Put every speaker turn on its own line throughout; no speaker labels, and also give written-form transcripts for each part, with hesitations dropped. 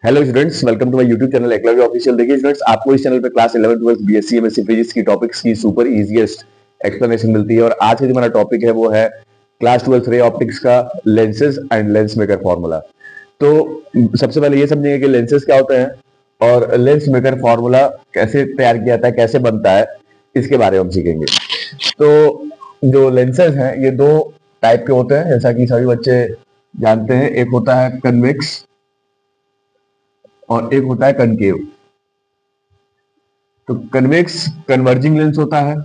Hello students, welcome to my YouTube channel Eklavya official. देखिए students, आपको इस चैनल पे क्लास 11 12 बीएससी एमएससी फिजिक्स की टॉपिक्स की सुपर इजीएस्ट एक्सप्लेनेशन मिलती है। और आज का जो हमारा टॉपिक है वो है क्लास 12 रे ऑप्टिक्स का lenses and lens maker formula. तो सबसे पहले ये समझेंगे कि लेंसेज क्या होते हैं और लेंस मेकर फॉर्मूला कैसे तैयार किया जाता है, कैसे बनता है, इसके बारे में हम सीखेंगे। तो जो लेंसेज हैं ये दो टाइप के होते हैं, जैसा कि सभी बच्चे जानते हैं। एक होता है कन्वेक्स और एक होता है कनकेव। तो कन्वेक्स कन्वर्जिंग लेंस होता है।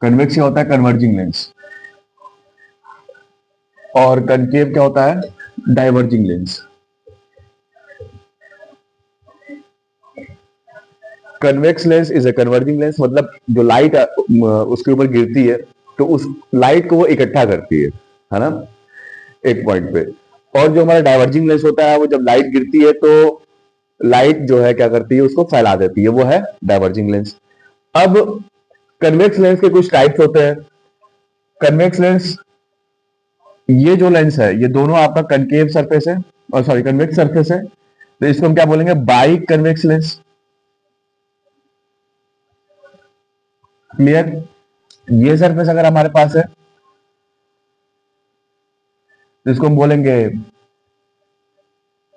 कन्वेक्स क्या होता है? Converging lens. और कनकेव क्या होता है? Diverging lens. Convex lens is a converging lens, मतलब जो लाइट उसके ऊपर गिरती है तो उस लाइट को वो इकट्ठा करती है ना, एक पॉइंट पे। और जो हमारा डाइवर्जिंग लेंस होता है वो जब लाइट गिरती है तो लाइट जो है क्या करती है, उसको फैला देती है, वो है डाइवर्जिंग लेंस। अब कन्वेक्स लेंस के कुछ टाइप्स होते हैं। कन्वेक्स लेंस, ये जो लेंस है ये दोनों आपका कनकेव सरफेस है, और सॉरी कन्वेक्स सरफेस है, तो इसको हम क्या बोलेंगे? By convex lens. क्लियर? ये सरफेस अगर हमारे पास है तो इसको हम बोलेंगे,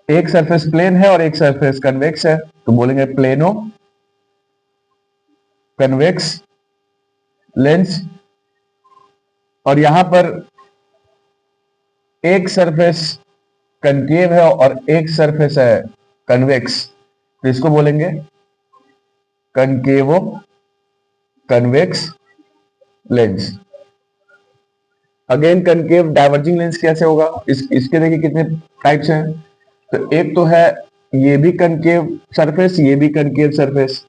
एक सरफेस प्लेन है और एक सरफेस कन्वेक्स है तो बोलेंगे प्लेनो कन्वेक्स लेंस। और यहां पर एक सरफेस कनकेव है और एक सरफेस है कन्वेक्स, तो इसको बोलेंगे concavo convex lens. Again concave diverging lens कैसे होगा? इसके देखिए कितने टाइप्स हैं। तो एक तो है ये भी कनकेव सरफेस, ये भी कनकेव सरफेस।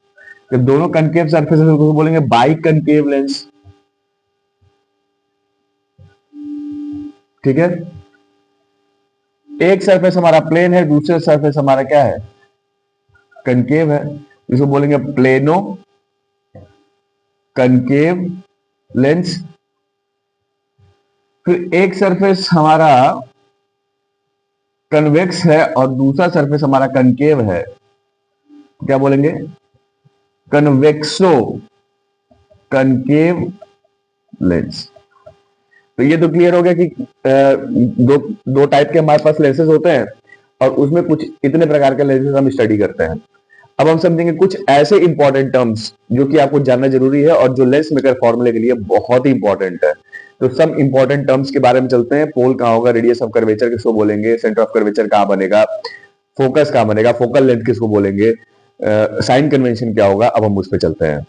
जब दोनों कनकेव सरफेस है तो बोलेंगे बाई कनकेव लेंस। ठीक है? एक सरफेस हमारा प्लेन है, दूसरे सरफेस हमारा क्या है? कनकेव है, इसको बोलेंगे प्लेनो कनकेव लेंस। फिर एक सरफेस हमारा कन्वेक्स है और दूसरा सरफेस हमारा कनकेव है, क्या बोलेंगे? कन्वेक्सो कनकेव लेंस। तो ये तो क्लियर हो गया कि दो दो टाइप के हमारे पास लेंसेज होते हैं और उसमें कुछ इतने प्रकार के लेंसेज हम स्टडी करते हैं। अब हम समझेंगे कुछ ऐसे इंपॉर्टेंट टर्म्स जो कि आपको जानना जरूरी है और जो लेंस मेकर फॉर्मूले के लिए बहुत ही इंपॉर्टेंट है। तो सब इंपॉर्टेंट टर्म्स के बारे में चलते हैं। पोल कहाँ होगा, रेडियस ऑफ कर्वेचर किसको बोलेंगे, सेंटर ऑफ कर्वेचर कहाँ बनेगा, फोकस कहाँ बनेगा, फोकल लेंथ किसको बोलेंगे, साइन कन्वेंशन क्या होगा, अब हम उस पर चलते हैं।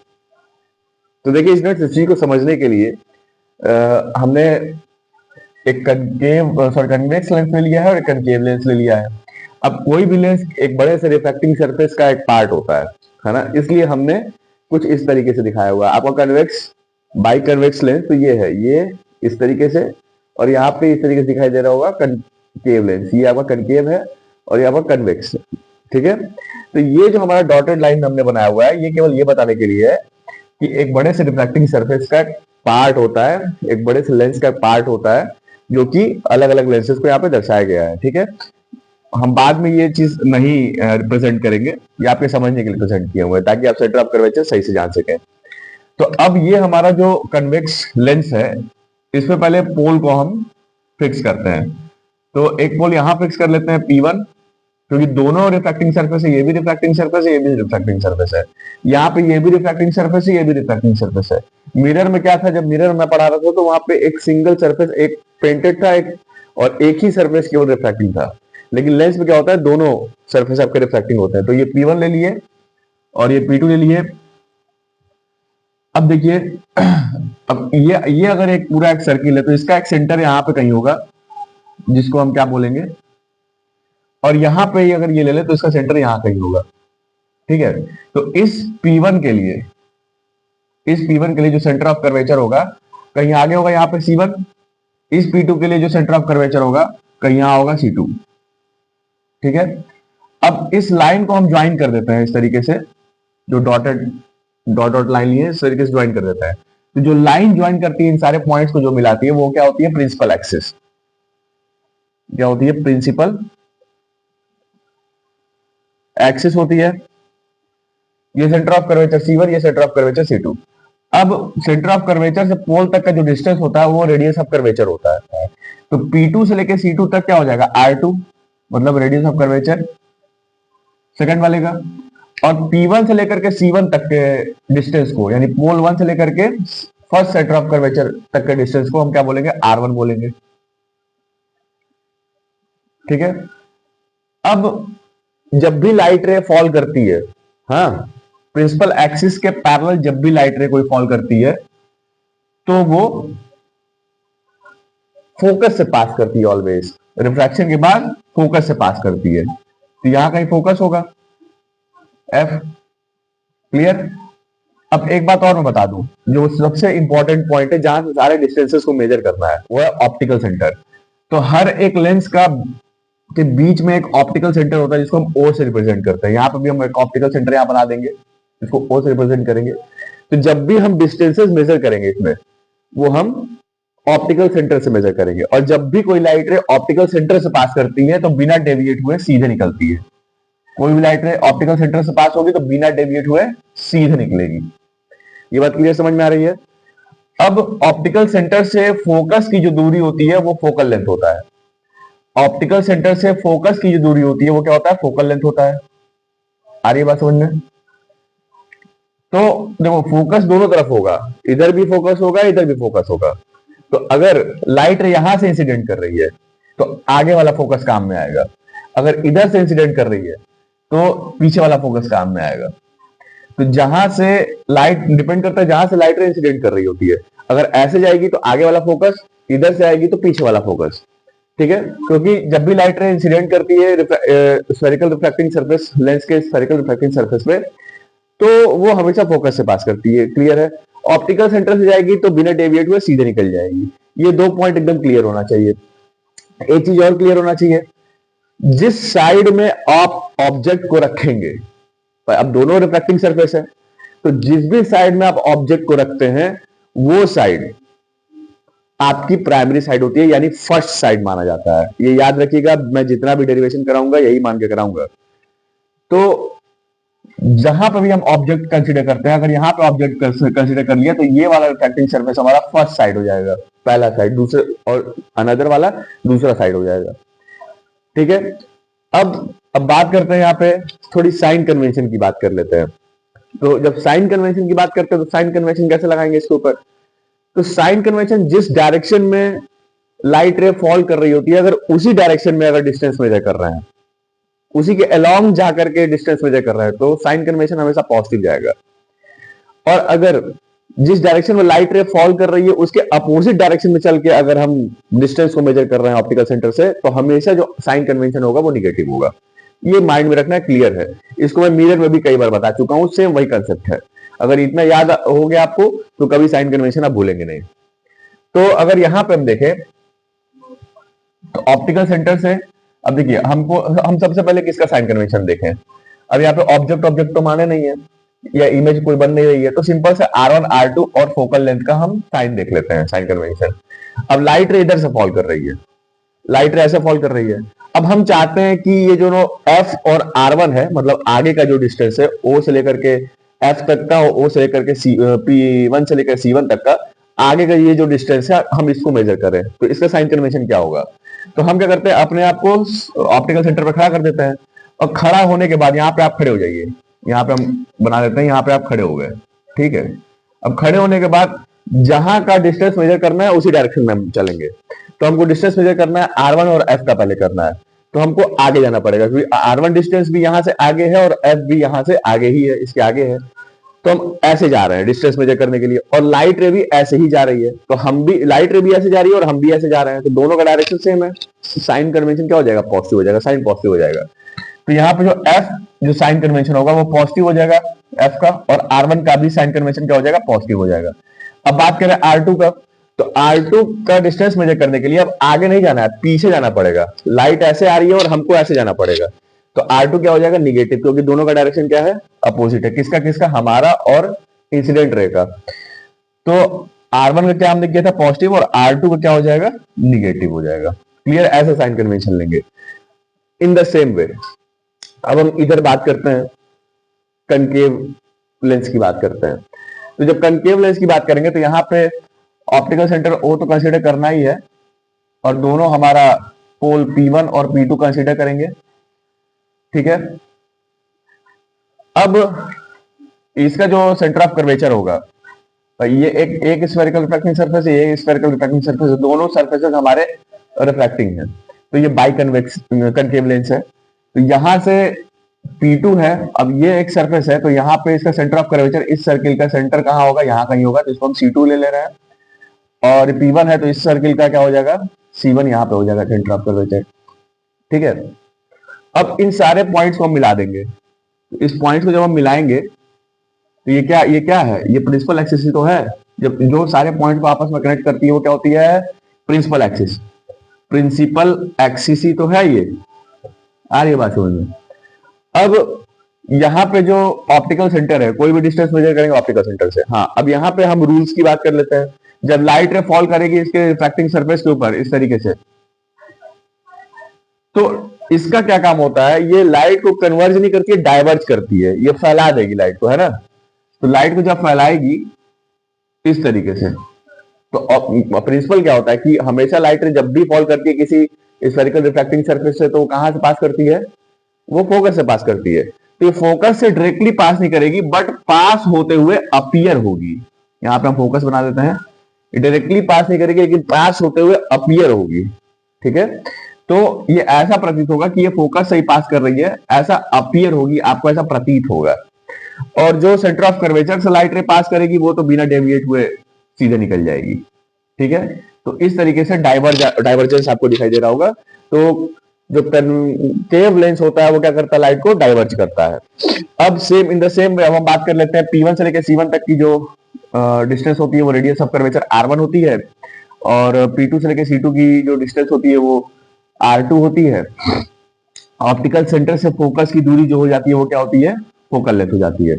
तो देखिए इस चीज को समझने के लिए हमने एक कन्वेक्स लेंस ले लिया है और एक कनकेव लेंस ले लिया है। अब कोई भी लेंस एक बड़े से रिफ्रैक्टिंग सरफेस का एक पार्ट होता है ना, इसलिए हमने कुछ इस तरीके से दिखाया हुआ है। आपका कन्वेक्स बाई कन्वेक्स लेंस तो ये है, ये इस तरीके से, और यहाँ पे इस तरीके से दिखाई दे रहा होगा कनकेव लेंस। ये आपका कनकेव है और ये आपका कन्वेक्स। ठीक है? तो ये जो हमारा डॉटेड लाइन हमने बनाया हुआ है ये केवल ये बताने के लिए है कि एक बड़े से रिफ्रैक्टिंग सरफेस का पार्ट होता है, एक बड़े से लेंस का पार्ट होता है जो कि अलग अलग लेंसेज को यहाँ पे दर्शाया गया है। ठीक है? हम बाद में ये चीज नहीं रिप्रेजेंट करेंगे, ये आपके समझने के लिए प्रेजेंट किया हुआ है ताकि आप सेंटर ऑफ कर्वेचर सही से जान सकें। तो अब ये हमारा जो कन्वेक्स लेंस है इसमें पहले पोल को हम फिक्स करते हैं। तो एक पोल यहां फिक्स कर लेते हैं P1, क्योंकि दोनों रिफ्रैक्टिंग सरफेस है, ये भी रिफ्रैक्टिंग सरफेस है, ये भी रिफ्रैक्टिंग सरफेस है। यहाँ पे ये भी रिफ्रैक्टिंग सरफेस है, ये भी रिफ्रैक्टिंग सरफेस है। मिरर में क्या था, जब मिरर में पढ़ा रहा था तो वहां पे एक सिंगल सरफेस एक पेंटेड था, एक और एक ही सरफेस केवल रिफ्रैक्टिंग था। लेकिन लेंस में क्या होता है, दोनों सरफेस आपके रिफ्रैक्टिंग होते हैं। तो ये P1 ले लिए और ये P2 ले लिए। अब देखिए अब ये अगर एक पूरा एक सर्किल है तो इसका एक सेंटर यहाँ पे कहीं होगा जिसको हम क्या बोलेंगे, और यहां पे अगर ये ले ले तो इसका सेंटर यहां कहीं होगा। ठीक है? तो इस P1 के लिए, इस P1 के लिए जो सेंटर ऑफ कर्वेचर होगा कहीं आगे होगा यहाँ पे C1। इस P2 के लिए जो सेंटर ऑफ कर्वेचर होगा कहीं यहां होगा C2। ठीक है? अब इस लाइन को हम ज्वाइन कर देते हैं इस तरीके से, जो डॉटेड डॉट लाइन लिए इस तरीके से ज्वाइन कर देता है। तो जो लाइन ज्वाइन करती है इन सारे पॉइंट्स को जो मिलाती है वो क्या होती है? Principal axis. क्या होती है? प्रिंसिपल एक्सिस होती है, ये सेंटर ऑफ कर्वेचर C1, ये सेंटर ऑफ कर्वेचर C2। अब सेंटर ऑफ कर्वेचर से पोल तक का जो डिस्टेंस होता है वो रेडियस ऑफ कर्वेचर होता है। तो P2 से लेके C2 तक क्या हो जाएगा, R2, मतलब रेडियस ऑफ कर्वेचर सेकंड वाले का। और P1 से लेकर के C1 तक के डिस्टेंस को, यानी पोल 1 से लेकर के फर्स्ट सेंटर ऑफ कर्वेचर तक के डिस्टेंस को हम क्या बोलेंगे, R1 बोलेंगे। ठीक है। अब जब भी लाइट रे फॉल करती है, हाँ, प्रिंसिपल एक्सिस के पैरेलल जब भी लाइट रे कोई फॉल करती है तो वो फोकस से पास करती है ऑलवेज। रिफ्रैक्शन के बाद फोकस से पास करती है, तो यहां कहीं फोकस होगा F। क्लियर। अब एक बात और मैं बता दूं, जो सबसे इंपॉर्टेंट पॉइंट है जहां से सारे डिस्टेंसेस को मेजर करना है, वो है ऑप्टिकल सेंटर। तो हर एक लेंस का के बीच में एक ऑप्टिकल सेंटर होता है जिसको हम O से रिप्रेजेंट करते हैं। यहाँ पे भी हम एक ऑप्टिकल सेंटर यहाँ बना देंगे, इसको O से रिप्रेजेंट करेंगे। तो जब भी हम डिस्टेंसेस मेजर करेंगे इसमें, वो हम ऑप्टिकल सेंटर से मेजर करेंगे। और जब भी कोई लाइट रे ऑप्टिकल सेंटर से पास करती है तो बिना डेविएट हुए सीधे निकलती है। कोई भी लाइट रे ऑप्टिकल सेंटर से पास होगी तो बिना डेविएट हुए सीधे निकलेगी। ये बात क्लियर समझ में आ रही है। अब ऑप्टिकल सेंटर से फोकस की जो दूरी होती है वो फोकल लेंथ होता है। ऑप्टिकल सेंटर से फोकस की जो दूरी होती है वो क्या होता है, फोकल लेंथ होता है। आ रही है बात समझ में। तो देखो फोकस दोनों तरफ होगा, इधर भी फोकस होगा, इधर भी फोकस होगा। तो अगर लाइट यहां से इंसिडेंट कर रही है तो आगे वाला फोकस काम में आएगा, अगर इधर से इंसिडेंट कर रही है तो पीछे वाला फोकस काम में आएगा। तो जहां से लाइट डिपेंड करता है, जहां से लाइट रे इंसिडेंट कर रही होती है, अगर ऐसे जाएगी तो आगे वाला फोकस, इधर से आएगी तो पीछे वाला फोकस। ठीक है, क्योंकि जब भी लाइट रे इंसिडेंट करती है स्फेरिकल रिफ्रैक्टिंग सरफेस, लेंस के स्फेरिकल रिफ्रैक्टिंग सरफेस पे, तो वो हमेशा फोकस से पास करती है। क्लियर है। ऑप्टिकल सेंटर से जाएगी तो बिना डेविएट हुए सीधे निकल जाएगी। ये दो पॉइंट एकदम क्लियर होना चाहिए। एक चीज और क्लियर होना चाहिए, जिस साइड में आप ऑब्जेक्ट को रखेंगे, अब दोनों रिफ्रैक्टिंग सरफेस है, तो जिस भी साइड में आप ऑब्जेक्ट को रखते हैं वो साइड आपकी प्राइमरी साइड होती है, यानी फर्स्ट साइड माना जाता है। ये याद रखिएगा, मैं जितना भी डेरिवेशन कराऊंगा यही मान के कराऊंगा। तो जहां पर भी हम ऑब्जेक्ट कंसीडर करते हैं, अगर यहां पे ऑब्जेक्ट कंसीडर कर लिया तो ये वाला रिफ्रैक्टिंग सरफेस हमारा फर्स्ट साइड हो जाएगा, पहला साइड, दूसरे और अनदर वाला दूसरा साइड हो जाएगा। ठीक है। अब बात करते हैं यहाँ पे थोड़ी साइन कन्वेंशन की बात कर लेते हैं। तो जब साइन कन्वेंशन की बात करते हैं तो साइन कन्वेंशन कैसे लगाएंगे इसके ऊपर। तो साइन कन्वेंशन, जिस डायरेक्शन में लाइट रे फॉल कर रही होती है, अगर उसी डायरेक्शन में अगर डिस्टेंस मेजर कर रहे हैं, उसी के अलोंग जाकर के डिस्टेंस मेजर कर रहे हैं, तो साइन कन्वेंशन हमेशा पॉजिटिव जाएगा। और अगर जिस डायरेक्शन में लाइट रे फॉल कर रही है उसके अपोजिट डायरेक्शन में चल के अगर हम डिस्टेंस को मेजर कर रहे हैं ऑप्टिकल सेंटर से, तो हमेशा जो साइन कन्वेंशन होगा वो निगेटिव होगा। ये माइंड में रखना है। क्लियर है। इसको मैं मिरर में भी कई बार बता चुका हूं, सेम वही कंसेप्ट है। अगर इतना याद हो गया आपको तो कभी साइन कन्वेंशन आप भूलेंगे नहीं। तो अगर यहां पे हम देखें तो ऑप्टिकल सेंटर से, अब देखिए हम सबसे पहले किसका साइन कन्वेंशन देखें। अब यहाँ पे ऑब्जेक्ट तो माने नहीं है, या इमेज कोई बन नहीं रही है, तो सिंपल से R1 R2 और फोकल लेंथ का हम साइन देख लेते हैं, साइन कन्वेंशन। अब लाइट रे इधर से फॉल कर रही है, लाइट रे ऐसे फॉल कर रही है। अब हम चाहते हैं कि ये जो F और R1 है, मतलब आगे का जो डिस्टेंस है O से लेकर के F तक का, O से लेकर के P1 से लेकर C1 तक का आगे का ये जो डिस्टेंस है हम इसको मेजर करें, तो इसका साइन कन्वेंशन क्या होगा। तो हम क्या करते हैं, अपने आप को ऑप्टिकल सेंटर पर खड़ा कर देते हैं, और खड़ा होने के बाद यहाँ पे आप खड़े हो जाइए। यहाँ पे हम बना देते हैं, यहाँ पे आप खड़े हो गए। ठीक है। अब खड़े होने के बाद जहां का डिस्टेंस मेजर करना है उसी डायरेक्शन में हम चलेंगे। तो हमको डिस्टेंस मेजर करना है R1 और F का पहले करना है, तो हमको आगे जाना पड़ेगा, क्योंकि R1 डिस्टेंस भी यहां से आगे है और F भी यहां से आगे ही है, इसके आगे है। तो हम ऐसे जा रहे हैं डिस्टेंस मेजर करने के लिए, और लाइट रे भी ऐसे ही जा रही है, तो हम भी, लाइट रे भी ऐसे जा रही है और हम भी ऐसे जा रहे हैं, तो दोनों का डायरेक्शन सेम है। साइन कन्वेंशन क्या हो जाएगा, पॉजिटिव हो जाएगा, साइन पॉजिटिव हो जाएगा। तो यहाँ पे जो F जो साइन कन्वेंशन होगा वो पॉजिटिव हो जाएगा F का, और R1 का भी साइन कन्वेंशन क्या हो जाएगा, पॉजिटिव हो जाएगा। अब बात करें R2 का, तो R2 का डिस्टेंस मेजर करने के लिए अब आगे नहीं जाना है, पीछे जाना पड़ेगा। लाइट ऐसे आ रही है और हमको ऐसे जाना पड़ेगा, तो R2 क्या हो जाएगा, निगेटिव, क्योंकि दोनों का डायरेक्शन क्या है, अपोजिट है। किसका, हमारा और इंसिडेंट रे का। तो R1 का क्या हमने किया था, पॉजिटिव, और R2 का क्या हो जाएगा, निगेटिव हो जाएगा। क्लियर। ऐसे साइन कन्वेंशन लेंगे। इन द सेम वे अब हम इधर बात करते हैं, कनकेव लेंस की बात करते हैं। तो जब कनकेव लेंस की बात करेंगे तो यहाँ पे ऑप्टिकल सेंटर O तो कंसीडर करना ही है, और दोनों हमारा पोल P1 और P2 कंसीडर करेंगे, ठीक है। अब इसका जो सेंटर ऑफ कर्वेचर होगा, तो ये एक स्फेरिकल रिफ्रैक्टिंग सरफेस है, ये स्फेरिकल रिफ्रैक्टिंग सरफेस है, दोनों सरफेसेस हमारे रिफ्रैक्टिंग है। तो ये बाई कन्वेक्स कनकेव लेंस है। तो यहां से P2 है, अब ये एक सरफेस है, तो यहाँ पे इसका सेंटर ऑफ कर्वेचर, इस सर्किल का सेंटर कहाँ होगा, यहाँ कहीं होगा, तो इसको हम C2 ले रहे हैं। और P1 है तो इस सर्किल का क्या हो जाएगा, C1 यहाँ पे हो जाएगा सेंटर ऑफ कर्वेचर, ठीक है। अब इन सारे पॉइंट्स को हम मिला देंगे। इस पॉइंट को जब हम मिलाएंगे तो ये क्या है, ये प्रिंसिपल एक्सिस ही तो है। जब जो सारे पॉइंट को आपस में कनेक्ट करती है वो क्या होती है, प्रिंसिपल एक्सिस। प्रिंसिपल एक्सिस ही तो है ये, आ रही है बात समझ में। अब यहाँ पे जो ऑप्टिकल सेंटर है, कोई भी डिस्टेंस मेजर करेंगे ऑप्टिकल सेंटर से। हाँ, अब यहाँ पे हम रूल्स की बात कर लेते हैं। जब लाइट रे फॉल करेगी इसके रिफ्रैक्टिंग सरफेस के ऊपर इस तरीके से, तो इसका क्या काम होता है, ये लाइट को कन्वर्ज नहीं करती है, डाइवर्ज करती है, ये फैला देगी लाइट को, है ना। तो लाइट को जब फैलाएगी इस तरीके से, तो प्रिंसिपल क्या होता है कि हमेशा लाइट जब भी फॉल करती है किसी स्फेरिकल रिफ्रैक्टिंग सरफेस से, तो वो कहां से पास करती है, वो फोकस से पास करती है। तो ये फोकस से डायरेक्टली पास नहीं करेगी, बट पास होते हुए अपीयर होगी। यहां पे हम फोकस बना देते हैं, डायरेक्टली पास नहीं करेगी लेकिन पास होते हुए अपीयर होगी, ठीक है। तो ये ऐसा प्रतीत होगा कि ये फोकस से ही पास कर रही है, ऐसा अपीयर होगी, आपको ऐसा प्रतीत होगा। और जो सेंटर ऑफ कर्वेचर से लाइट रे पास करेगी वो तो बिना डेविएट हुए सीधे निकल जाएगी, ठीक है। तो इस तरीके से डाइवर्जेंस आपको दिखाई दे रहा होगा। तो जो कनकेव लेंस होता है वो क्या करता है, लाइट को डाइवर्ज करता है। अब same in the same way हम बात कर लेते हैं, P1 से लेकर C1 तक की जो डिस्टेंस होती है वो रेडियस ऑफ कर्वेचर R1 होती है, और P2 से लेकर C2 की जो डिस्टेंस होती है वो R2 होती है। ऑप्टिकल सेंटर से फोकस की दूरी जो हो जाती है वो क्या होती है, फोकल लेंथ हो जाती है,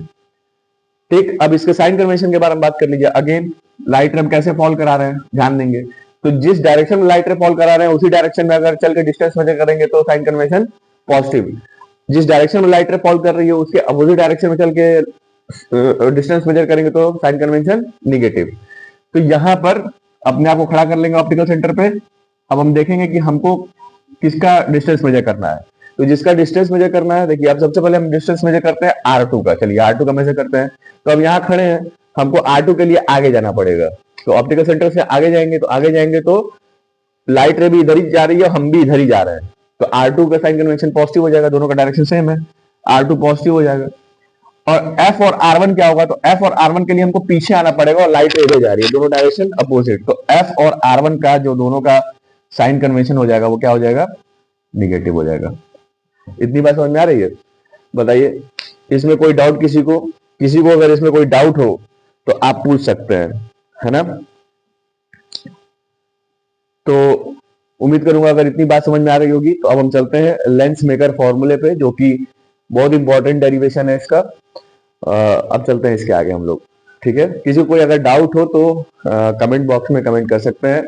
ठीक। अब इसके साइन कन्वेंशन के बारे में बात कर लीजिए। अगेन लाइट रे हम कैसे फॉल करा रहे हैं ध्यान देंगे, तो जिस डायरेक्शन में लाइट रे फॉल करा रहे हैं उसी डायरेक्शन में अगर चल के डिस्टेंस मेजर करेंगे तो साइन कन्वेंशन पॉजिटिव। जिस डायरेक्शन में लाइट रे फॉल कर रही है उसके अपोजिट डायरेक्शन में चल के डिस्टेंस मेजर करेंगे तो साइन कन्वेंशन निगेटिव। तो यहां पर अपने आप को खड़ा कर लेंगे ऑप्टिकल सेंटर पे। अब हम देखेंगे कि हमको किसका डिस्टेंस मेजर करना है। तो जिसका डिस्टेंस मेजर करना है, देखिए अब सबसे पहले हम डिस्टेंस मेजर करते हैं R2 का। चलिए R2 का मेजर करते हैं। तो अब यहाँ खड़े हैं, हमको R2 के लिए आगे जाना पड़ेगा। तो ऑप्टिकल सेंटर से आगे जाएंगे तो लाइट रे भी इधर ही जा रही है, हम भी इधर ही जा रहे हैं, तो R2 का साइन कन्वेंशन पॉजिटिव हो जाएगा, दोनों का डायरेक्शन सेम है, R2 पॉजिटिव हो जाएगा। और F और R1 क्या होगा, तो F और R1 के लिए हमको पीछे आना पड़ेगा और लाइट रे इधर जा रही है, दोनों डायरेक्शन अपोजिट। तो F और R1 का जो दोनों का साइन कन्वेंशन हो जाएगा वो क्या हो जाएगा, निगेटिव हो जाएगा। इतनी बात समझ में आ रही है, बताइए। इसमें कोई डाउट किसी को अगर इसमें कोई डाउट हो तो आप पूछ सकते हैं, है ना। तो उम्मीद करूंगा अगर इतनी बात समझ में आ रही होगी। तो अब हम चलते हैं लेंस मेकर फॉर्मूले पे, जो कि बहुत इंपॉर्टेंट डेरिवेशन है इसका। अब चलते हैं इसके आगे हम लोग, ठीक है। किसी को कोई अगर डाउट हो तो कमेंट बॉक्स में कमेंट कर सकते हैं।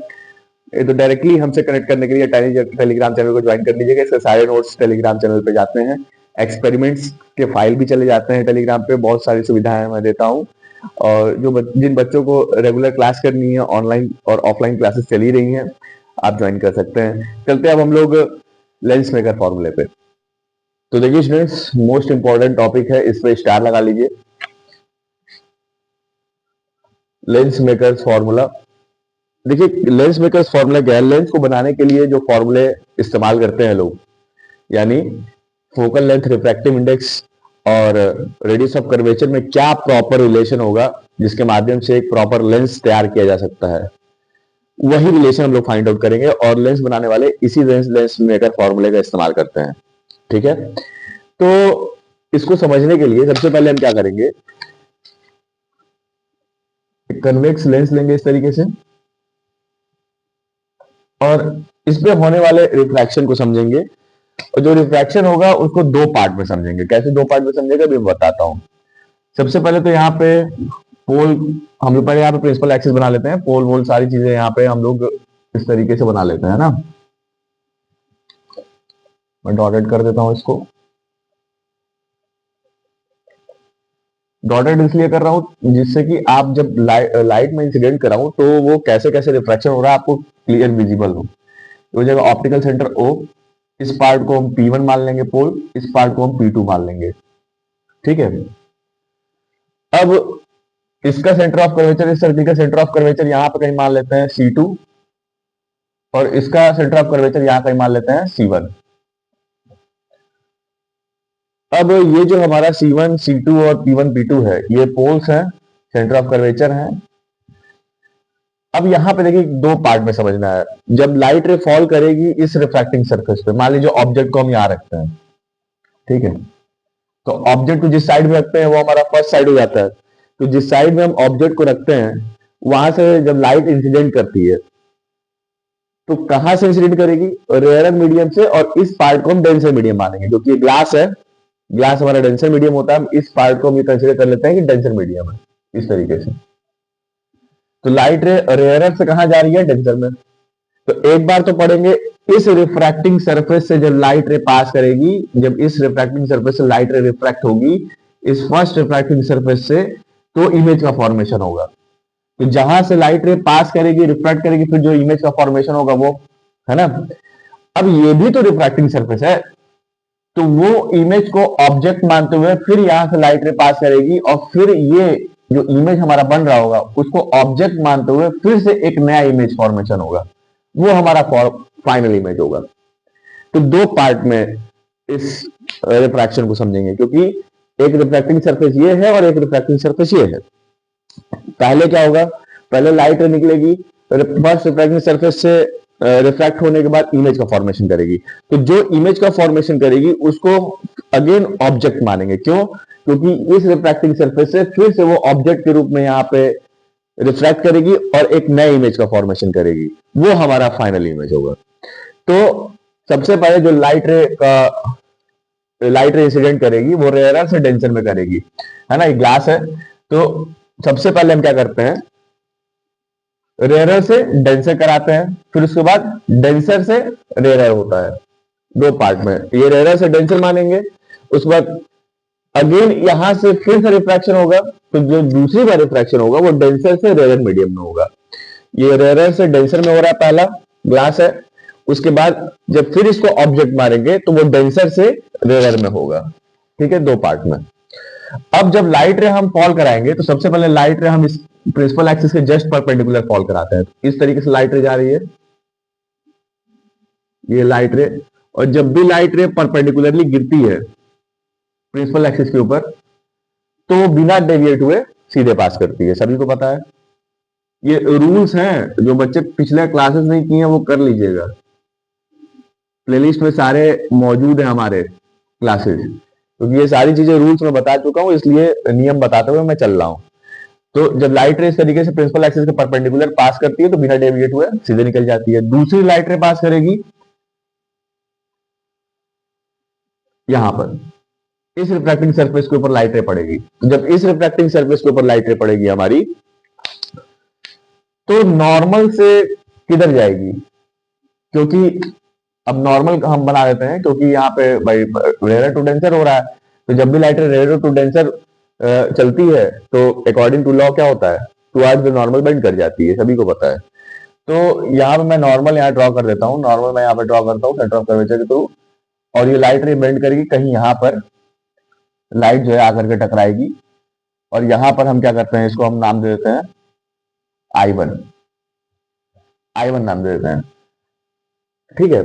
ये तो डायरेक्टली हमसे कनेक्ट करने के लिए टेलीग्राम चैनल को ज्वाइन कर लीजिएगा। इसके सारे नोट्स टेलीग्राम चैनल पे जाते हैं, एक्सपेरिमेंट्स के फाइल भी चले जाते हैं टेलीग्राम पे, बहुत सारी सुविधाएं मैं देता हूँ। और जिन बच्चों को रेगुलर क्लास करनी है, ऑनलाइन और ऑफलाइन क्लासेस चली रही हैं, आप ज्वाइन कर सकते हैं। चलते हैं अब हम लोग लेंस मेकर फॉर्मूले पे। तो देखिए स्टूडेंट्स, मोस्ट इंपॉर्टेंट टॉपिक है, इस पे स्टार लगा लीजिए। Lens makers formula. देखिए लेंस मेकर्स फॉर्मूला क्या है, लेंस को बनाने के लिए जो फॉर्मूले इस्तेमाल करते हैं लोग, यानी फोकल लेंथ, रिफ्रैक्टिव इंडेक्स और रेडियस ऑफ कर्वेचर में क्या प्रॉपर रिलेशन होगा जिसके माध्यम से एक प्रॉपर लेंस तैयार किया जा सकता है, वही रिलेशन हम लोग फाइंड आउट करेंगे। और लेंस बनाने वाले इसी लेंस मेकर फॉर्मूले का इस्तेमाल करते हैं, ठीक है। तो इसको समझने के लिए सबसे पहले हम क्या करेंगे, कन्वेक्स लेंस लेंगे इस तरीके से, और इस पे होने वाले रिफ्रैक्शन को समझेंगे। और जो रिफ्रैक्शन होगा उसको दो पार्ट में समझेंगे। कैसे दो पार्ट में समझेंगे अभी मैं बताता हूं। सबसे पहले तो यहाँ पे पोल, हम लोग पहले यहाँ पे प्रिंसिपल एक्सिस बना लेते हैं, पोल वोल सारी चीजें यहाँ पे हम लोग इस तरीके से बना लेते हैं ना। मैं डॉटेड कर देता हूं इसको। डॉटेड इसलिए कर रहा हूं जिससे कि आप जब लाइट में इंसिडेंट कराऊं तो वो कैसे कैसे रिफ्रैक्शन हो रहा है आपको क्लियर विजिबल हो। तो जगह ऑप्टिकल सेंटर O, इस पार्ट को हम P1 मान लेंगे पोल, इस पार्ट को हम P2 मान लेंगे। ठीक है, अब इसका सेंटर ऑफ कर्वेचर, इस सर्किल का सेंटर ऑफ कर्वेचर यहां पर कहीं मान लेते हैं C2, और इसका सेंटर ऑफ कर्वेचर यहां कहीं मान लेते हैं C1। अब ये जो हमारा C1, C2 और P1, P2 है, ये पोल्स हैं, सेंटर ऑफ कर्वेचर हैं। अब यहां पे देखिए दो पार्ट में समझना है। जब लाइट रे फॉल करेगी इस रिफ्रैक्टिंग सरफेस पे, मान लीजिए ऑब्जेक्ट को हम यहां रखते हैं, ठीक है, तो ऑब्जेक्ट को जिस साइड में रखते हैं वो हमारा फर्स्ट साइड हो जाता है। तो जिस साइड में हम ऑब्जेक्ट को रखते हैं वहां से जब लाइट इंसिडेंट करती है तो कहां से इंसिडेंट करेगी? रेयर मीडियम से, और इस पार्ट को हम डेंसर मीडियम मानेंगे क्योंकि ग्लास है, ग्लास हमारा डेंसर मीडियम होता है। हम इस पार्ट को हम ये कंसिडर कर लेते हैं कि डेंसर मीडियम है, इस तरीके से। तो लाइट रे रेयरर से कहां जा रही है? डेंसर में। तो एक बार तो पढ़ेंगे, इस रिफ्रैक्टिंग सरफेस से जब लाइट रे पास करेगी, जब इस रिफ्रैक्टिंग सरफेस से लाइट रे रिफ्रैक्ट होगी इस फर्स्ट रिफ्रैक्टिंग सरफेस से, तो इमेज का फॉर्मेशन होगा। तो जहां से लाइट रे पास करेगी, रिफ्रैक्ट करेगी, फिर जो इमेज का फॉर्मेशन होगा वो है ना। अब ये भी तो रिफ्रैक्टिंग सरफेस है, तो वो इमेज को ऑब्जेक्ट मानते हुए फिर यहां से लाइट रे पास करेगी, और फिर ये जो इमेज हमारा बन रहा होगा उसको ऑब्जेक्ट मानते हुए फिर से एक नया इमेज फॉर्मेशन होगा, वो हमारा फाइनल इमेज होगा। तो दो पार्ट में इस रिफ्रैक्शन को समझेंगे, क्योंकि एक रिफ्रैक्टिंग सरफेस ये है और एक रिफ्रैक्टिंग सरफेस ये है। पहले क्या होगा? पहले लाइट निकलेगी, फर्स्ट रिफ्रैक्टिंग सरफेस से रिफ्रैक्ट होने के बाद इमेज का फॉर्मेशन करेगी। तो जो इमेज का फॉर्मेशन करेगी उसको अगेन ऑब्जेक्ट मानेंगे। क्यों? क्योंकि इस रिफ्रैक्टिंग सरफेस से फिर से वो ऑब्जेक्ट के रूप में यहाँ पे रिफ्रैक्ट करेगी और एक नए इमेज का फॉर्मेशन करेगी, वो हमारा फाइनल इमेज होगा। तो सबसे पहले जो लाइट रे इंसिडेंट करेगी वो रेयरर से डेंसर में करेगी, है ना। ये ग्लास है, तो सबसे पहले हम क्या करते हैं, रेयरर से डेंसर कराते हैं, फिर उसके बाद डेंसर से रेयरर होता है, दो पार्ट में। ये रेयरर से डेंसर मानेंगे, उसके बाद अगेन यहां से फिर से रिफ्रैक्शन होगा, तो जो दूसरी बार रिफ्रैक्शन होगा वो डेंसर से रेयर मीडियम में होगा। ये रेयर से डेंसर में हो रहा है, पहला ग्लास है। उसके बाद जब फिर इसको ऑब्जेक्ट मारेंगे तो वो डेंसर से रेयर में होगा, ठीक है, दो पार्ट में। अब जब लाइट रे हम फॉल कराएंगे तो सबसे पहले लाइट रे हम इस प्रिंसिपल एक्सिस के जस्ट परपेंडिकुलर फॉल कराते हैं। इस तरीके से लाइट रे जा रही है, ये लाइट रे, और जब भी लाइट रे परपेंडिकुलरली गिरती है प्रिंसिपल एक्सिस के ऊपर तो वो बिना डेविएट हुए सीधे पास करती है, सभी को पता है। ये रूल्स हैं, जो बच्चे पिछले क्लासेस नहीं किए हैं वो कर लीजिएगा, प्लेलिस्ट में सारे मौजूद हैं हमारे क्लासेस, क्योंकि ये सारी चीजें रूल्स में बता चुका हूं, इसलिए नियम बताते हुए मैं चल रहा हूं। तो जब लाइट रे इस तरीके से प्रिंसिपल एक्सिस के परपेंडिकुलर पास करती है तो बिना डेविएट हुए सीधे निकल जाती है। दूसरी लाइट रे पास करेगी यहां पर, इस रिफ्रैक्टिंग सरफेस के ऊपर लाइट रे पड़ेगी। जब इस रिफ्रैक्टिंग सरफेस के ऊपर लाइट रे पड़ेगी हमारी, तो नॉर्मल से किधर जाएगी? क्योंकि अब नॉर्मल हम बना देते हैं, क्योंकि यहाँ पे भाई रेयर टू डेंसर हो रहा है, तो जब भी लाइट रेयर टू डेंसर चलती है तो अकॉर्डिंग टू लॉ क्या होता है, टुवर्ड्स द नॉर्मल बेंड कर जाती है, सभी को पता है। तो यहाँ पे मैं नॉर्मल यहाँ ड्रॉ कर देता हूँ, नॉर्मल मैं यहाँ पे ड्रॉ करता हूँ सेंटर ऑफ कर्वेचर के थ्रू, और ये लाइट रे बेंड करेगी, कहीं यहाँ पर लाइट जो है आकर के टकराएगी, और यहां पर हम क्या करते हैं, इसको हम नाम दे देते हैं I1, I1 नाम दे देते हैं, ठीक है।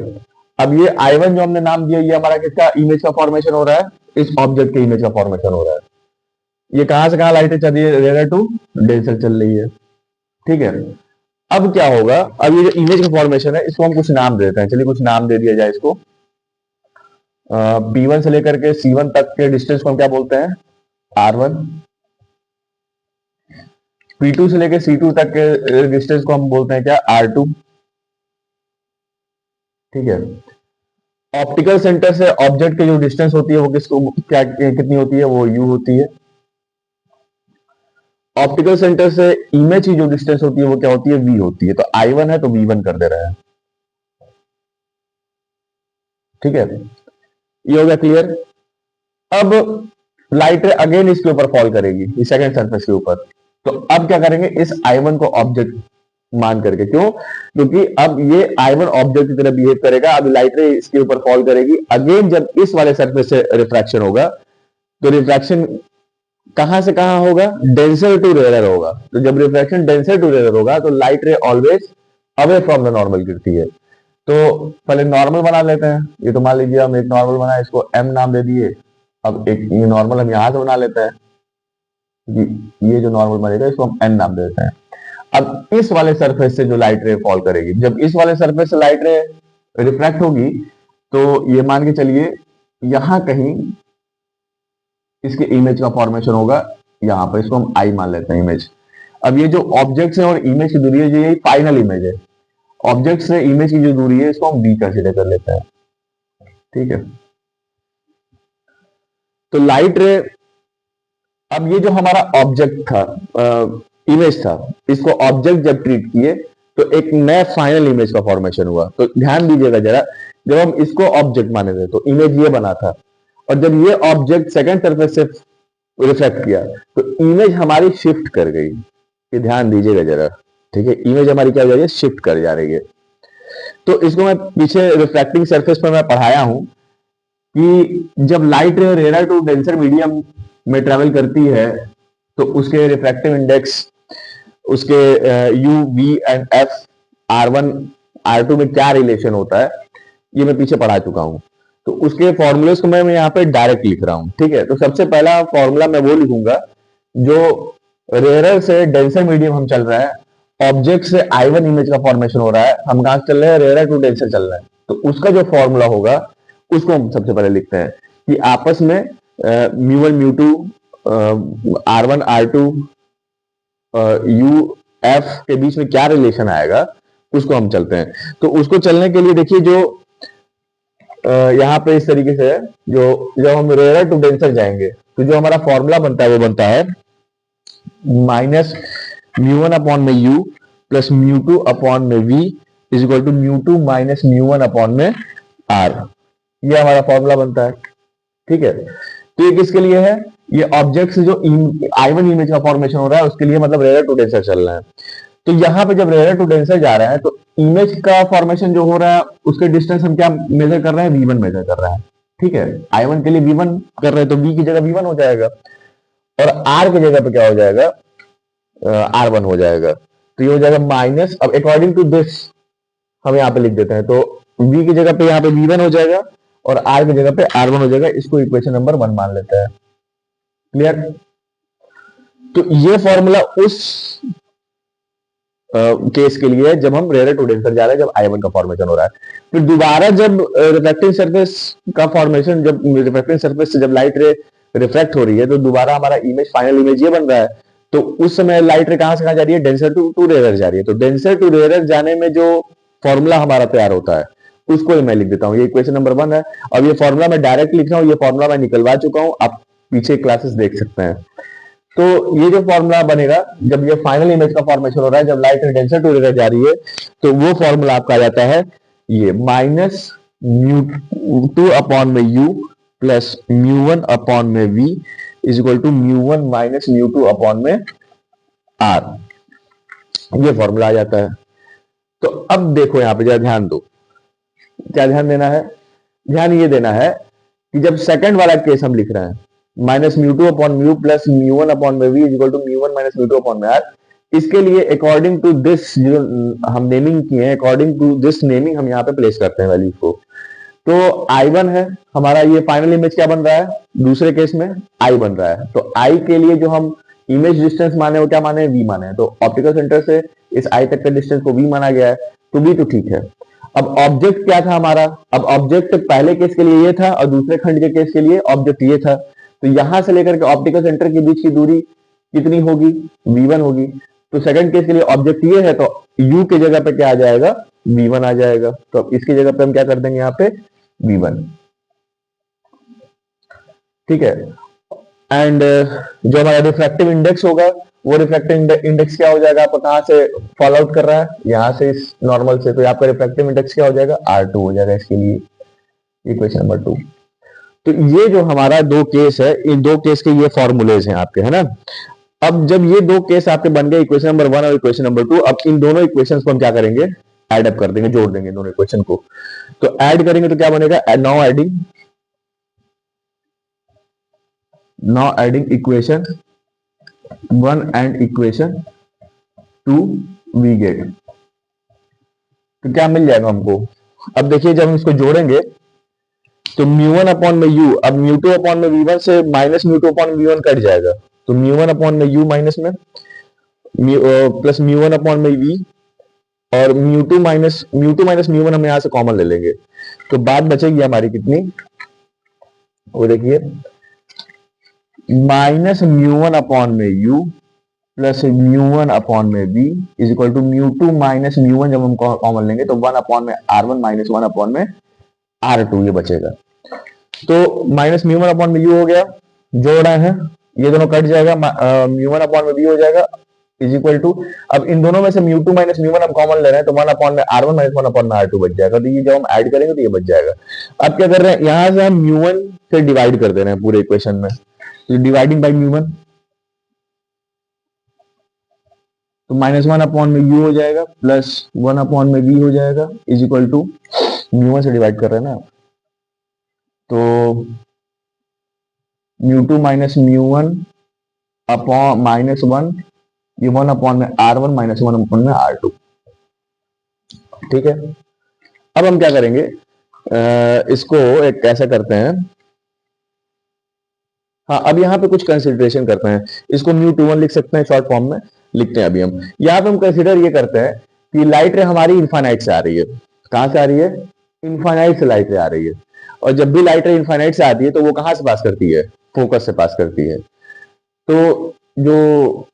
अब ये I1 जो हमने नाम दिया, ये हमारा किसका इमेज का फॉर्मेशन हो रहा है? इस ऑब्जेक्ट के इमेज का फॉर्मेशन हो रहा है। ये कहां से कहां लाइटें चल रही है? रेयर टू डेंसर चल रही है, ठीक है। अब क्या होगा, अब ये जो इमेज का फॉर्मेशन है इसको हम कुछ नाम दे देते हैं, चलिए कुछ नाम दे दिया जाए इसको। P1 से लेकर के C1 तक के डिस्टेंस को हम क्या बोलते हैं? R1। P2 से लेकर C2 तक के डिस्टेंस को हम बोलते हैं क्या? R2, ठीक है। ऑप्टिकल सेंटर से ऑब्जेक्ट की जो डिस्टेंस होती है वो किसको क्या कितनी होती है? वो U होती है। ऑप्टिकल सेंटर से इमेज की जो डिस्टेंस होती है वो क्या होती है? V होती है। तो I1 है तो V1 कर दे रहे हैं, ठीक है। ये हो गया क्लियर। अब लाइट रे अगेन इसके ऊपर फॉल करेगी, इस सेकंड सरफेस के ऊपर। तो अब क्या करेंगे, इस I1 को ऑब्जेक्ट मान करके, क्यों, क्योंकि अब ये I1 ऑब्जेक्ट की तरह बिहेव करेगा। अब लाइट रे इसके ऊपर फॉल करेगी, अगेन जब इस वाले सरफेस से रिफ्रैक्शन होगा, तो रिफ्रैक्शन कहां से कहां होगा, डेंसर टू रेयर होगा। तो जब रिफ्रैक्शन डेंसर टू रेयर होगा तो लाइट रे always away from the normal गिरती है। तो पहले नॉर्मल बना लेते हैं। ये तो मान लीजिए हम एक नॉर्मल बना, इसको M नाम दे दिए। अब एक ये नॉर्मल हम यहां से बना लेते हैं, ये जो नॉर्मल बनेगा इसको हम N नाम देते हैं। अब इस वाले सरफेस से जो लाइट रे फॉल करेगी, जब इस वाले सरफेस से लाइट रे रिफ्रैक्ट होगी, तो ये मान के चलिए यहां कहीं इसके इमेज का फॉर्मेशन होगा, यहां पर इसको हम I मान लेते हैं इमेज। अब ये जो ऑब्जेक्ट्स है और इमेज की दूरी है, जो ये फाइनल इमेज है, ऑब्जेक्ट से इमेज की जो दूरी है इसको हम b कंसीडर कर लेते हैं, ठीक है। तो लाइट रे, अब ये जो हमारा ऑब्जेक्ट था, इमेज था, इसको ऑब्जेक्ट जब ट्रीट किए तो एक नया फाइनल इमेज का फॉर्मेशन हुआ। तो ध्यान दीजिएगा जरा, जब हम इसको ऑब्जेक्ट माने थे तो इमेज ये बना था, और जब ये ऑब्जेक्ट सेकंड सरफेस से रिफ्लेक्ट किया तो इमेज हमारी शिफ्ट कर गई। ये ध्यान दीजिएगा जरा, ठीक है, इमेज हमारी क्या हो जा रही है, शिफ्ट कर जा रही है। तो इसको मैं पीछे रिफ्रैक्टिंग सरफेस पर मैं पढ़ाया हूं कि जब light ray rarer to denser medium में ट्रेवल करती है तो उसके रिफ्रैक्टिव इंडेक्स, उसके U, V and F, R1 R2 में क्या रिलेशन होता है, ये मैं पीछे पढ़ा चुका हूं। तो उसके फॉर्मूलेस को मैं यहाँ पे डायरेक्ट लिख रहा हूं, ठीक है। तो सबसे पहला फॉर्मूला मैं वो लिखूंगा जो रेयर से डेंसर मीडियम हम चल रहा है, ऑब्जेक्ट से I1 इमेज का फॉर्मेशन हो रहा है, हम कहां चल रहे हैं, रेयर टू डेंसर चल रहा है। तो उसका जो फॉर्मूला होगा उसको हम सबसे पहले लिखते हैं कि आपस में म्यू1 म्यू2 R1 R2 U F के बीच में क्या रिलेशन आएगा, उसको हम चलते हैं। तो उसको चलने के लिए देखिए, जो यहाँ पे इस तरीके से है, जो जब हम रेयर टू डेंसर जाएंगे तो जो हमारा फॉर्मूला बनता है वो बनता है माइनस म्यू1 अपॉन में U प्लस म्यू2 अपॉन में V is equal to mu two minus mu one upon में R। ये हमारा फॉर्मूला बनता है, ठीक है। तो ये किसके लिए है, ये ऑब्जेक्ट से जो I1 इमेज का फॉर्मेशन हो रहा है उसके लिए, मतलब रेयर टू डेंसर चल रहा है। तो यहाँ पे जब रेयर टू डेंसर जा रहा है तो इमेज का फॉर्मेशन जो हो रहा है उसके डिस्टेंस हम क्या मेजर कर रहे हैं, V1 मेजर कर रहे हैं, ठीक है। I1 के लिए V1 कर रहे हैं तो V की जगह V1 हो जाएगा, और R की जगह पे क्या हो जाएगा, R1 हो जाएगा। तो ये हो जाएगा माइनस, अब अकॉर्डिंग टू दिस हम यहाँ पे लिख देते हैं, तो V की जगह पे यहाँ पे V1 हो जाएगा और R की जगह पे R1 हो जाएगा। इसको इक्वेशन नंबर 1 मान लेते हैं, क्लियर। तो ये फॉर्मूला उस केस के लिए जब हम रेयर टू डेंसर जा रहे हैं, जब I1 का फॉर्मेशन हो रहा है। फिर दोबारा जब रिफ्रैक्टिंग सरफेस का फॉर्मेशन, जब रिफ्रैक्टिंग सरफेस से जब लाइट रे रिफ्रैक्ट हो रही है तो दोबारा हमारा इमेज, फाइनल इमेज ये बन रहा है। तो उस समय लाइट रे कहां से कहां जा रही है, डेंसर टू रेयर जा रही है। तो डेंसर टू रेयर जाने में जो फॉर्मूला हमारा तैयार होता है उसको मैं लिख देता हूँ, ये इक्वेशन नंबर 1 है। अब ये फॉर्मूला मैं डायरेक्ट लिख रहा हूँ, ये फॉर्मूला मैं निकलवा चुका हूँ, आप पीछे क्लासेस देख सकते हैं। तो ये जो फॉर्मूला बनेगा जब ये फाइनल इमेज का फॉर्मेशन हो रहा है, जब लाइट रे डेंसर टू रेयर जा रही है, तो वो फॉर्मूला आपका आ जाता है ये माइनस म्यू2 अपॉन में U प्लस म्यू1 अपॉन में V is equal to mu one minus mu two upon में R। ये फॉर्मूला आ जाता है। तो अब देखो यहाँ पे जरा ध्यान दो, क्या ध्यान देना है, ध्यान ये देना है कि जब सेकंड वाला केस हम लिख रहे हैं, minus mu two upon mu plus mu one upon में V is equal to mu one minus mu two upon में R, इसके लिए अकॉर्डिंग टू दिस जो हम नेमिंग किए हैं, अकॉर्डिंग टू दिस नेमिंग हम यहाँ पे प्लेस करते हैं वैल्यूज को। तो I1 है हमारा, ये फाइनल इमेज क्या बन रहा है, दूसरे केस में I बन रहा है। तो I के लिए जो हम इमेज डिस्टेंस माने वो क्या माने, V माने। तो ऑप्टिकल सेंटर से इस I तक के डिस्टेंस को V माना गया है, तो V तो ठीक है। अब ऑब्जेक्ट क्या था हमारा, अब ऑब्जेक्ट पहले केस के लिए ये था और दूसरे खंड के केस के लिए ऑब्जेक्ट ये था। तो यहां से लेकर के ऑप्टिकल सेंटर के बीच की दूरी कितनी होगी, V1 होगी। तो सेकंड केस के लिए ऑब्जेक्ट ये है तो U की जगह पे क्या आ जाएगा, V1 आ जाएगा। तो अब इसकी जगह पे हम क्या कर देंगे, यहाँ पे V1, ठीक है। एंड जो हमारा रिफ्रैक्टिव इंडेक्स होगा, वो रिफ्रैक्टिव इंडेक्स क्या हो जाएगा, आपको कहां से फॉल आउट कर रहा है, यहां से इस नॉर्मल से। तो आपका रिफ्रैक्टिव इंडेक्स क्या हो जाएगा, R2 हो जाएगा इसके लिए, इक्वेशन नंबर 2। तो ये जो हमारा दो केस है, इन दो केस के ये फॉर्मूलेज हैं आपके, है ना। अब जब ये दो केस आपके बन गए, इक्वेशन नंबर 1 और इक्वेशन नंबर 2, अब इन दोनों इक्वेशंस को हम क्या करेंगे, ऐड अप कर देंगे, जोड़ देंगे दोनों इक्वेशन को। तो ऐड करेंगे तो क्या बनेगा, now adding equation 1 and equation 2 we get, तो क्या मिल जाएगा हमको। अब देखिए जब हम इसको जोड़ेंगे तो म्यू 1 अपॉन में यू, अब म्यू 2 अपॉन में वी 1 से minus mu 2 upon V 1 cut जाएगा, तो म्यू 1 अपॉन में यू माइनस में प्लस म्यू 1 अपॉन में वी, और म्यू 2 माइनस म्यू 1 हम यहां से कॉमन ले लेंगे, तो बात बचेगी हमारी कितनी, वो देखिए माइनस म्यू 1 अपॉन में यू प्लस म्यू 1 अपॉन में V is equal to mu 2 minus mu 1, जब हम कॉमन लेंगे तो 1 अपॉन में R1 माइनस 1 अपॉन में R2 ये बचेगा। तो माइनस म्यू 1 अपॉन में यू हो गया, जोड़ रहे हैं, ये दोनों कट जाएगा, म्यू 1 अपॉन में बी हो जाएगा इज इक्वल टू, अब इन दोनों में से म्यू 2 माइनस म्यू 1 हम कॉमन ले रहे हैं, तो 1 अपॉन में R1 माइनस 1 अपॉन में R2 बच जाएगा। तो ये जब हम ऐड करेंगे तो ये बच जाएगा। अब क्या कर रहे हैं, यहां से हम म्यू 1 से डिवाइड कर दे रहे हैं पूरे इक्वेशन में, तो डिवाइडिंग बाई म्यू 1, तो माइनस 1 अपॉन में यू हो जाएगा प्लस 1 अपॉन में वी हो जाएगा इज इक्वल टू, म्यू 1 से डिवाइड कर रहे हैं ना, तो mu 2 minus mu 1 upon minus 1, ये 1 अपॉन में R1 माइनस 1 अपॉन में R2, ठीक है। अब हम क्या करेंगे, इसको एक कैसे करते हैं, हाँ अब यहाँ पे कुछ कंसिडरेशन करते हैं, इसको म्यू 2 1 लिख सकते हैं, शॉर्ट फॉर्म में लिखते हैं अभी हम। यहाँ पे हम कंसिडर ये करते हैं कि लाइट रे हमारी इनफाइनाइट से आ रही है, कहां से आ रही है, इनफाइनाइट से लाइट रे आ रही है, और जब भी लाइट रे इनफाइनाइट से आती है तो वो कहां से पास करती है, फोकस से पास करती है। तो जो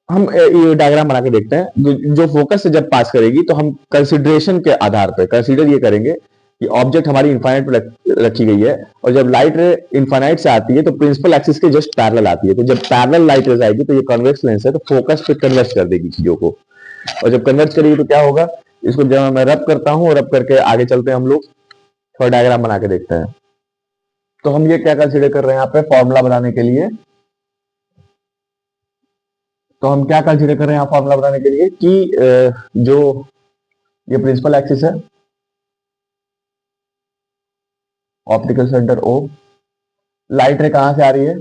हम ये डायग्राम बना के देखते हैं, जो फोकस से जब पास करेगी तो हम कंसिडरेशन के आधार पर कंसिडर ये करेंगे कि ऑब्जेक्ट हमारी इनफाइनाइट पे रखी गई है, और जब लाइट रे इनफाइनाइट से आती है तो प्रिंसिपल एक्सिस के जस्ट पैरेलल आती है, तो जब पैरेलल लाइट रेज आएगी तो ये कन्वेक्स लेंस है, तो फोकस पे कन्वर्ज कर देगी चीजों को, और जब कन्वर्ज करेगी तो क्या होगा, इसको जब मैं रब करता हूं, रब करके आगे चलते हैं हम लोग, थोड़ा डायग्राम बना के देखते हैं। तो हम ये क्या कंसिडर कर रहे हैं यहाँ पे फॉर्मूला बनाने के लिए, तो हम क्या कंसिडर कर रहे हैं यहाँ फॉर्मूला बनाने के लिए कि जो ये प्रिंसिपल एक्सिस है, ऑप्टिकल सेंटर O, लाइट रे कहां से आ रही है,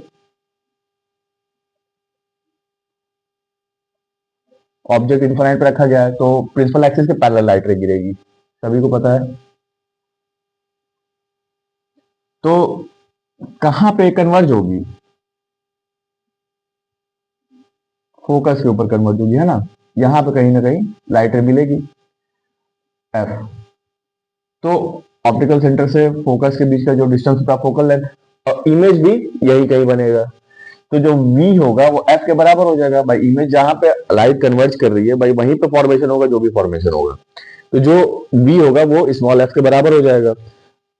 ऑब्जेक्ट इनफाइनाइट पे रखा गया है, तो प्रिंसिपल एक्सिस के पैरेलल लाइट रे गिरेगी, सभी को पता है। तो कहां पे कन्वर्ज होगी, फोकस के ऊपर कन्वर्ज होगी, है ना, यहां पे कहीं ना कहीं लाइट रे मिलेगी F। तो ऑप्टिकल सेंटर से फोकस के बीच का जो डिस्टेंस होता है फोकल लेंथ, और इमेज भी यही कहीं बनेगा, तो जो V होगा वो F के बराबर हो जाएगा भाई, इमेज जहां पे लाइट कन्वर्ज कर रही है भाई वहीं पे फॉर्मेशन होगा, जो भी फॉर्मेशन होगा, तो जो V होगा वो स्मॉल f के बराबर हो जाएगा।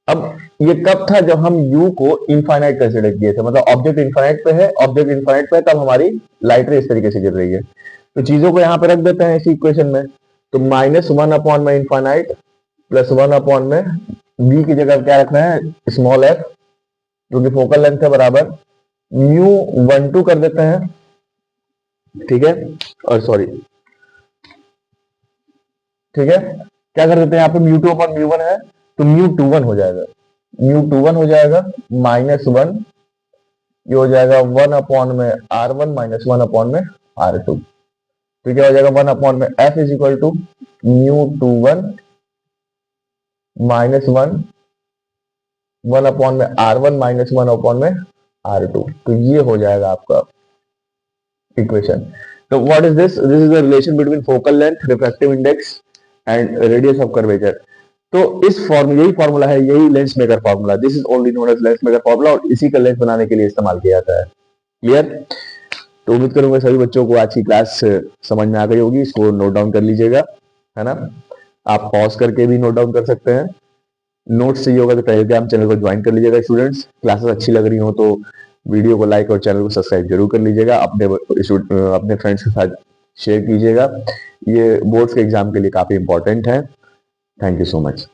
अब ये कब था, जब हम U को इनफाइनाइट कंसिडर किए थे, मतलब ऑब्जेक्ट इनफाइनाइट पे है, ऑब्जेक्ट इनफाइनाइट पे है, तब हमारी लाइट रे इस तरीके से गिर रही है। तो चीजों को यहाँ पे रख देते हैं इसी इक्वेशन में, तो माइनस 1 अपॉन में इनफाइनाइट प्लस 1 अपॉन में V की जगह क्या रखना है, स्मॉल f, जो कि फोकल लेंथ है, बराबर म्यू 1 2 कर देते हैं, ठीक है, और सॉरी ठीक है, क्या कर देते हैं यहाँ पे म्यू 2 अपॉन म्यू 1 है, तो म्यू 2 1 हो जाएगा, म्यू 2 1 हो जाएगा माइनस 1, ये हो जाएगा 1 अपॉन में R1 माइनस 1 अपॉन में R2, तो क्या हो जाएगा 1 अपॉन में F is equal to mu 2 1 minus 1 1 upon में R1 माइनस 1 अपॉन में R2, तो ये हो जाएगा आपका इक्वेशन। तो what is this, this is the relation between focal length, refractive index and radius of curvature. तो इस फॉर्मूला, यही फॉर्मूला है, यही lens maker formula, this is only known as lens maker formula, और इसी का लेंस बनाने के लिए इस्तेमाल किया जाता है। क्लियर? तो उम्मीद करूंगा सभी बच्चों को आज की क्लास समझ में आ गई होगी, इसको नोट डाउन कर लीजिएगा, है ना, आप पॉज करके भी नोट डाउन कर सकते हैं। नोट्स चाहिए होगा तो टेलीग्राम चैनल को ज्वाइन कर लीजिएगा स्टूडेंट्स। क्लासेस अच्छी लग रही हो तो वीडियो को लाइक और चैनल को सब्सक्राइब जरूर कर लीजिएगा, अपने फ्रेंड्स के साथ शेयर कीजिएगा, ये बोर्ड्स के एग्जाम के लिए काफी इंपॉर्टेंट है। Thank you so much.